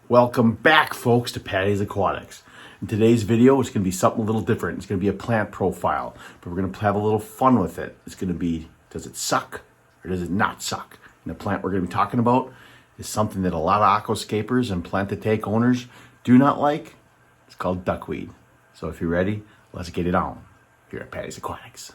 Welcome back, folks, to Patty's Aquatics. In today's video, it's going to be something a little different. It's going to be a plant profile, but we're going to have a little fun with it. It's going to be, does it suck or does it not suck? And the plant we're going to be talking about is something that a lot of aquascapers and plant-to-take owners do not like. It's called duckweed. So if you're ready, let's get it on here at Patty's Aquatics.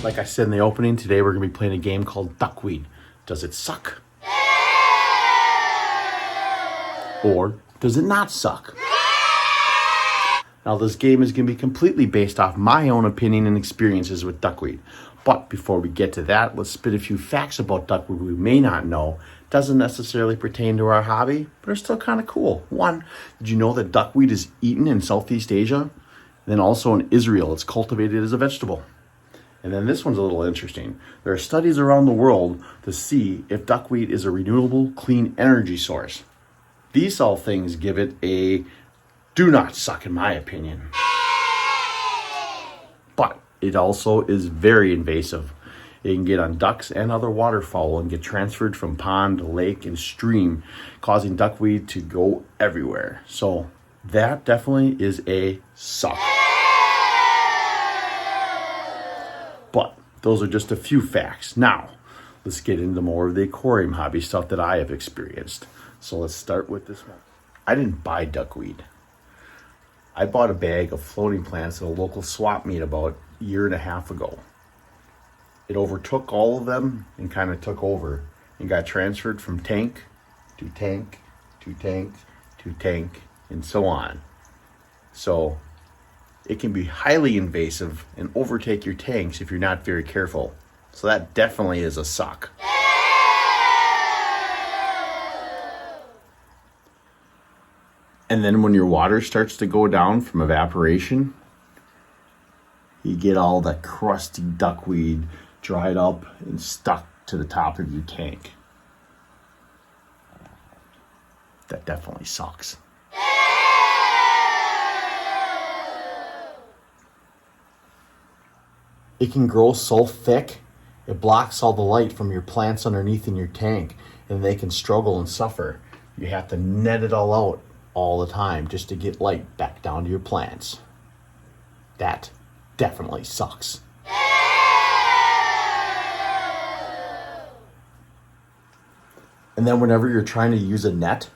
Like I said in the opening, today we're going to be playing a game called Duckweed. Does it suck? Or does it not suck? Now this game is going to be completely based off my own opinion and experiences with duckweed. But before we get to that, let's spit a few facts about duckweed we may not know. Doesn't necessarily pertain to our hobby, but are still kind of cool. One, did you know that duckweed is eaten in Southeast Asia? And then also in Israel, it's cultivated as a vegetable. And then this one's a little interesting. There are studies around the world to see if duckweed is a renewable, clean energy source. These all things give it a do not suck, in my opinion. But it also is very invasive. It can get on ducks and other waterfowl and get transferred from pond, lake, and stream, causing duckweed to go everywhere. So that definitely is a suck. But those are just a few facts. Now, let's get into more of the aquarium hobby stuff that I have experienced. So let's start with this one. I didn't buy duckweed. I bought a bag of floating plants at a local swap meet about a year and a half ago. It overtook all of them and kind of took over and got transferred from tank to tank to tank to tank and so on. So it can be highly invasive and overtake your tanks if you're not very careful. So that definitely is a suck. And then when your water starts to go down from evaporation, you get all that crusty duckweed dried up and stuck to the top of your tank. That definitely sucks. It can grow so thick, it blocks all the light from your plants underneath in your tank, and they can struggle and suffer. You have to net it all out all the time just to get light back down to your plants. That definitely sucks. And then whenever you're trying to use a net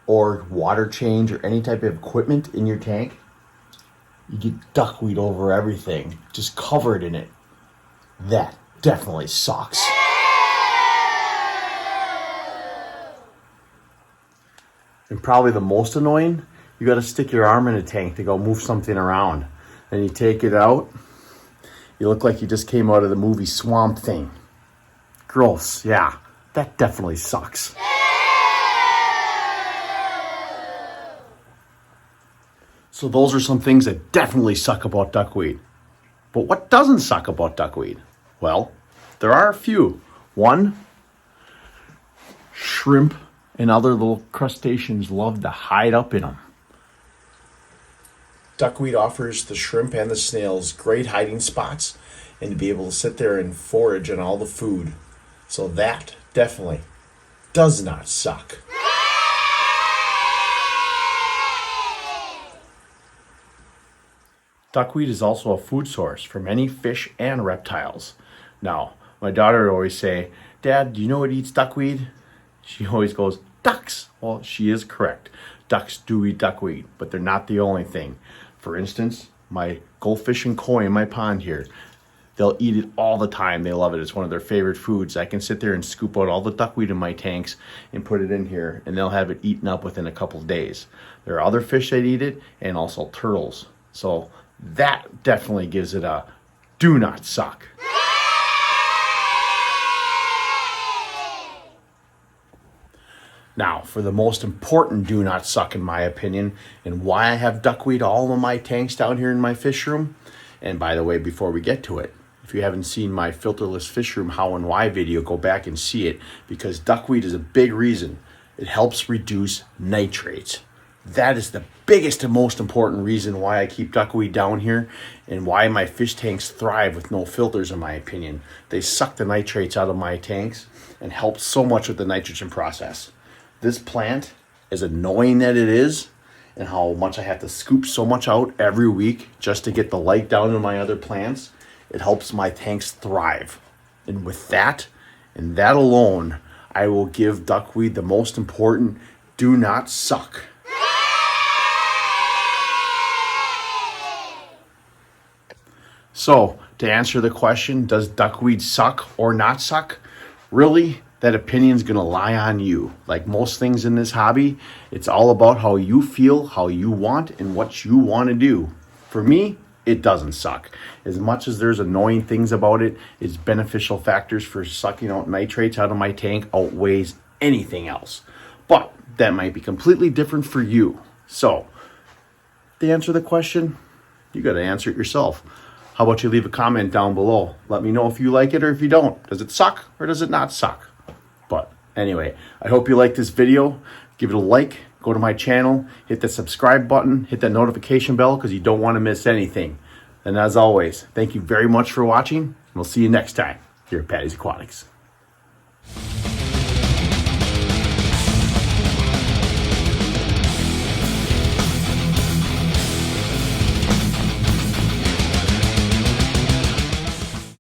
or water change or any type of equipment in your tank, you get duckweed over everything, just covered in it. That definitely sucks. And probably the most annoying, you got to stick your arm in a tank to go move something around. And you take it out, you look like you just came out of the movie Swamp Thing. Gross, yeah, that definitely sucks. So those are some things that definitely suck about duckweed. But what doesn't suck about duckweed? Well, there are a few. One, shrimp and other little crustaceans love to hide up in them. Duckweed offers the shrimp and the snails great hiding spots and to be able to sit there and forage on all the food. So that definitely does not suck. Duckweed is also a food source for many fish and reptiles. Now, my daughter would always say, "Dad, do you know what eats duckweed?" She always goes, "Ducks." Well, she is correct. Ducks do eat duckweed, but they're not the only thing. For instance, my goldfish and koi in my pond here, they'll eat it all the time. They love it. It's one of their favorite foods. I can sit there and scoop out all the duckweed in my tanks and put it in here, and they'll have it eaten up within a couple of days. There are other fish that eat it, and also turtles. So that definitely gives it a do not suck. Now, for the most important do not suck in my opinion, and why I have duckweed all in my tanks down here in my fish room. And by the way, before we get to it, if you haven't seen my filterless fish room how and why video, go back and see it, because duckweed is a big reason. It helps reduce nitrates. That is the biggest and most important reason why I keep duckweed down here and why my fish tanks thrive with no filters, in my opinion. They suck the nitrates out of my tanks and help so much with the nitrogen process. This plant, as annoying that it is, and how much I have to scoop so much out every week just to get the light down in my other plants, it helps my tanks thrive. And with that, and that alone, I will give duckweed the most important: do not suck. So, to answer the question, does duckweed suck or not suck? Really, that opinion's gonna lie on you. Like most things in this hobby, it's all about how you feel, how you want, and what you want to do. For me, it doesn't suck. As much as there's annoying things about it, its beneficial factors for sucking out nitrates out of my tank outweighs anything else. But that might be completely different for you. So, to answer the question, you gotta answer it yourself. How about you leave a comment down below? Let me know if you like it or if you don't. Does it suck or does it not suck? But anyway, I hope you like this video. Give it a like, go to my channel, hit the subscribe button, hit that notification bell because you don't want to miss anything. And as always, thank you very much for watching, and we'll see you next time here at Patty's Aquatics.